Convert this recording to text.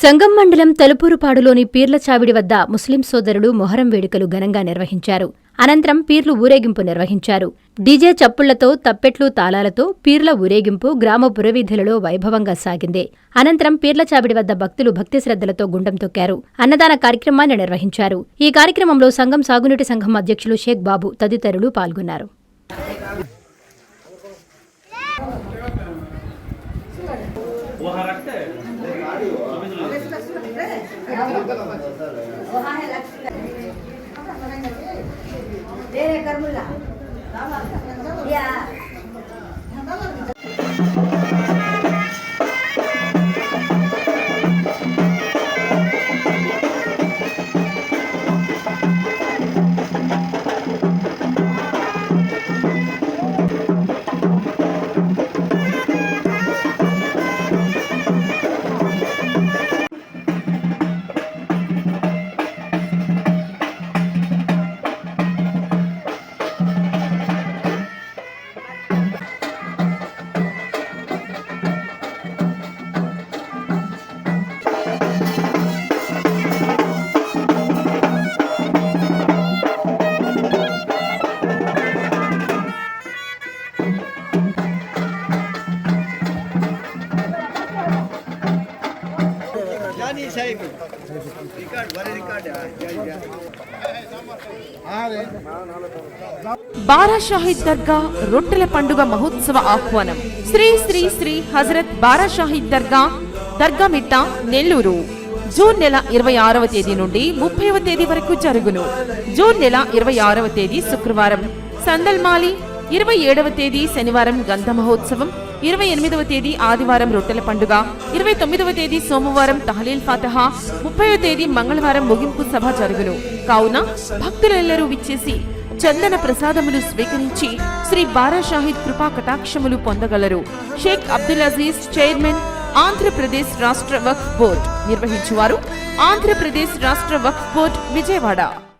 సంగం మండలం తలుపూరుపాడులోని పీర్ల చావిడి వద్ద ముస్లిం సోదరులు మొహరం వేడుకలు ఘనంగా నిర్వహించారు. అనంతరం పీర్లు ఊరేగింపు నిర్వహించారు. డీజే చప్పుళ్లతో, తప్పెట్లు, తాళాలతో పీర్ల ఊరేగింపు గ్రామ పురవీధులలో వైభవంగా సాగింది. అనంతరం పీర్ల చావిడి వద్ద భక్తులు భక్తి శ్రద్ధలతో గుండం తొక్కారు. అన్నదాన కార్యక్రమాన్ని నిర్వహించారు. ఈ కార్యక్రమంలో సంఘం సాగునీటి సంఘం అధ్యక్షులు షేక్ బాబు తదితరులు పాల్గొన్నారు. బారా షాహిద్ దర్గా రొట్టెల పండుగ మహోత్సవ ఆహ్వానం. శ్రీ శ్రీ శ్రీ హజరత్ బారా షాహిద్ దర్గామిట్ట, నెల్లూరు. జూన్ నెల 26వ తేదీ నుండి 30వ తేదీ వరకు జరుగును. జూన్ నెల 26వ తేదీ శుక్రవారం సందల్మాలి, 27వ తేదీ శనివారం గంధ మహోత్సవం, 28వ తేదీ ఆదివారం రొట్టెల పండుగ, 29వ తేదీ సోమవారం తహలీల్ ఫాతహా, 30వ తేదీ మంగళవారం ముగింపు సభ జరుగును. కావున భక్తులెల్లరూ విచ్చేసి చందన ప్రసాదములు స్వీకరించి శ్రీ బారా షాహిద్ కృపా కటాక్షములు పొందగలరు. షేక్ అబ్దుల్ అజీజ్, చైర్మన్, ఆంధ్రప్రదేశ్ రాష్ట్ర వక్ఫ్ బోర్డ్. నిర్వహించువారు ఆంధ్రప్రదేశ్ రాష్ట్ర వక్ఫ్ బోర్డ్, విజయవాడ.